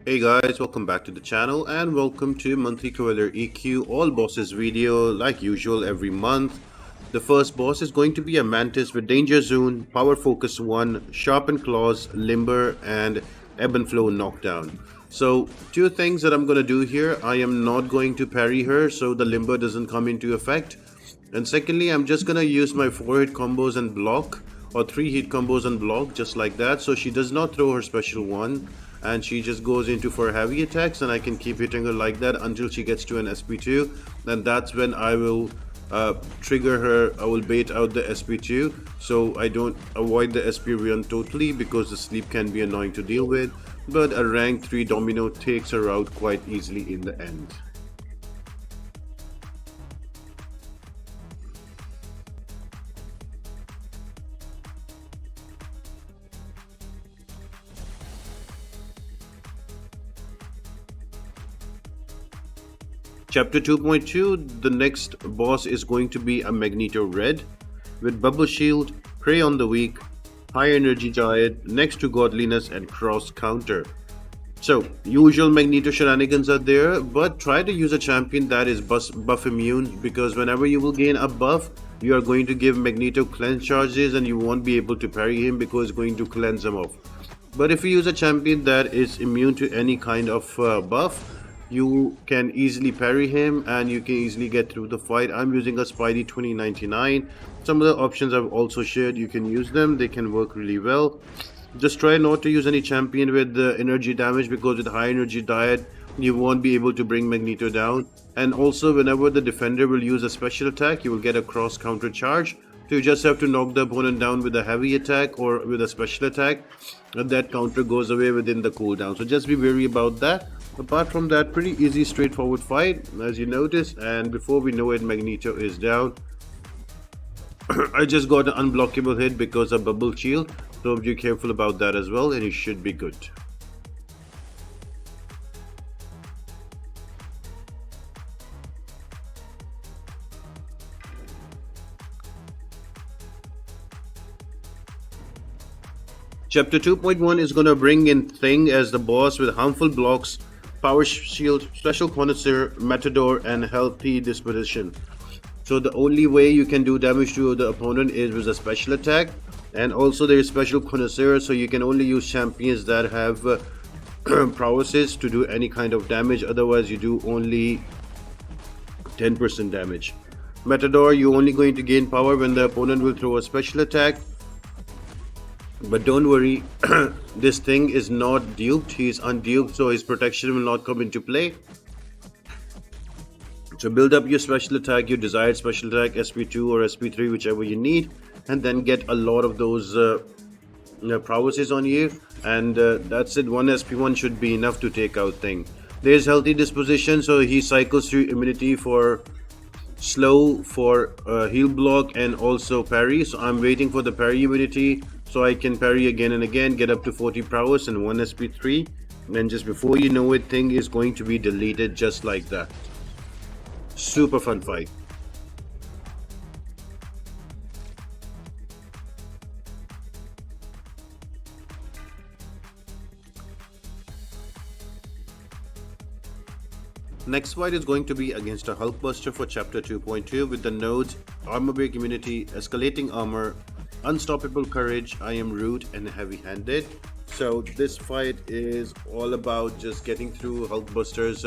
Hey guys, welcome back to the channel and welcome to monthly Cavalier EQ all bosses video like usual every month. The first boss is going to be a Mantis with Danger Zone, Power Focus 1, Sharpen Claws, Limber and Ebb and Flow Knockdown. So two things that I'm going to do here, I am not going to parry her so the Limber doesn't come into effect. And secondly, I'm just going to use my 4 hit combos and block or 3 hit combos and block just like that, so she does not throw her special one and she just goes into for heavy attacks, and I can keep hitting her like that until she gets to an SP2. Then that's when I will trigger her. I will bait out the SP2 so I don't avoid the SP run totally because the sleep can be annoying to deal with, but a rank 3 domino takes her out quite easily in the end. Chapter 2.2, the next boss is going to be a Magneto Red with Bubble Shield, Prey on the Weak, High Energy Giant, Next to Godliness and Cross Counter. So, usual Magneto shenanigans are there, but try to use a champion that is buff immune, because whenever you will gain a buff, you are going to give Magneto cleanse charges and you won't be able to parry him because it's going to cleanse him off. But if you use a champion that is immune to any kind of buff, you can easily parry him and you can easily get through the fight. I'm using a Spidey 2099. Some of the options I've also shared, you can use them, they can work really well. Just try not to use any champion with the energy damage, because with high energy diet you won't be able to bring Magneto down. And also whenever the defender will use a special attack, you will get a cross counter charge. So you just have to knock the opponent down with a heavy attack or with a special attack, and that counter goes away within the cooldown. So just be wary about that. Apart from that, pretty easy straightforward fight as you notice, and before we know it, Magneto is down. I just got an unblockable hit because of bubble shield, so be careful about that as well and you should be good. Chapter 2.1 is going to bring in Thing as the boss with harmful blocks, power shield, special connoisseur, matador and healthy disposition. So the only way you can do damage to the opponent is with a special attack, and also there is special connoisseur, so you can only use champions that have prowesses to do any kind of damage, otherwise you do only 10% damage. Matador, you're only going to gain power when the opponent will throw a special attack. But don't worry, this Thing is not duped, he is unduped, so his protection will not come into play. So build up your special attack, your desired special attack, SP2 or SP3, whichever you need, and then get a lot of those prowesses on you, and that's it. One SP1 should be enough to take out Thing. There's healthy disposition, so he cycles through immunity for slow, for heal block and also parry. So I'm waiting for the parry immunity so I can parry again and again, get up to 40 prowess and 1 SP3, and then just before you know it, Thing is going to be deleted just like that. Super fun fight. Next fight is going to be against a Hulkbuster for chapter 2.2 with the nodes Armor Break Immunity, Escalating Armor, Unstoppable Courage, I Am Rude and Heavy Handed. So this fight is all about just getting through Hulkbuster's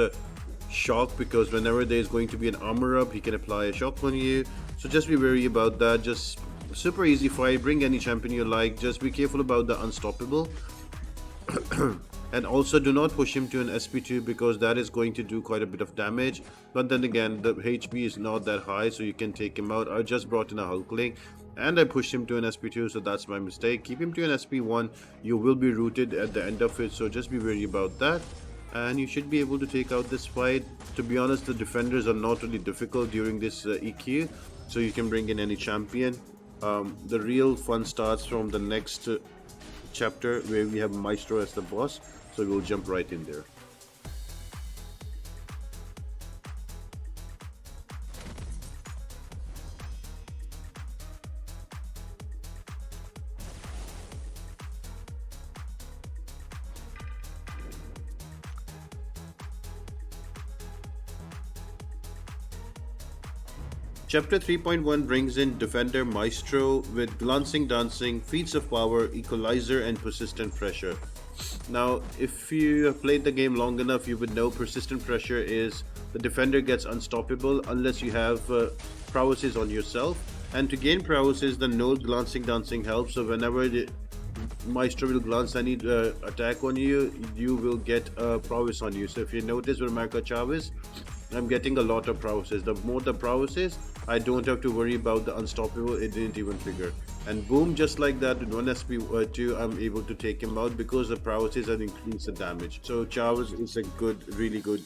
shock, because whenever there is going to be an armor up, he can apply a shock on you. So just be wary about that. Just super easy fight, bring any champion you like, just be careful about the unstoppable. And also do not push him to an SP2 because that is going to do quite a bit of damage, but then again the HP is not that high, so you can take him out. I just brought in a Hulkling and I pushed him to an SP2, so that's my mistake. Keep him to an SP1, you will be rooted at the end of it, so just be wary about that and you should be able to take out this fight. To be honest, the defenders are not really difficult during this EQ, so you can bring in any champion. The real fun starts from the next chapter where we have Maestro as the boss, so we'll jump right in there. Chapter 3.1 brings in Defender Maestro with glancing dancing, feats of power, equalizer, and persistent pressure. Now, if you have played the game long enough, you would know persistent pressure is the defender gets unstoppable unless you have prowesses on yourself. And to gain prowesses, the node glancing dancing helps. So whenever the Maestro will glance any attack on you, you will get a prowess on you. So if you notice with America Chavez, I'm getting a lot of prowesses. The more the prowesses, I don't have to worry about the unstoppable. It didn't even trigger. And boom, just like that, with 1 SP2, I'm able to take him out because the prowesses have increased the damage. So Chavez is a good, really good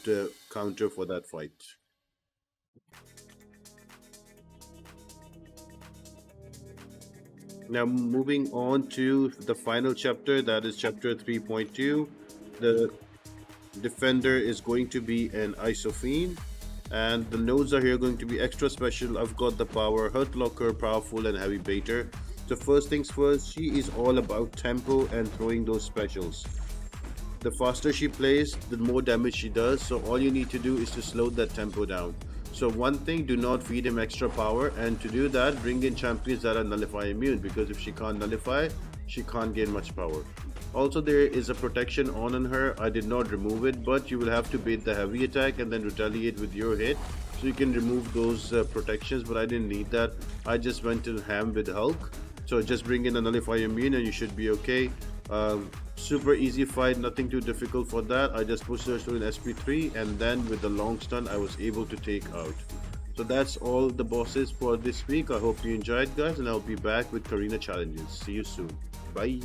counter for that fight. Now, moving on to the final chapter, that is chapter 3.2. The defender is going to be an Isophene, and the nodes are here going to be extra special. I've got the power, Hurt Locker, Powerful, and Heavy Baiter. So, first things first, she is all about tempo and throwing those specials. The faster she plays, the more damage she does. So all you need to do is to slow that tempo down. So one thing, do not feed him extra power, and to do that, bring in champions that are nullify immune, because if she can't nullify, she can't gain much power. Also, there is a protection on her. I did not remove it, but you will have to bait the heavy attack and then retaliate with your hit. So you can remove those protections, but I didn't need that. I just went to ham with Hulk. So just bring in a nullify immune and you should be okay. Super easy fight, nothing too difficult for that. I just pushed her to an SP3, and then with the long stun I was able to take out. So that's all the bosses for this week. I hope you enjoyed, guys, and I'll be back with Karina challenges. See you soon. Bye.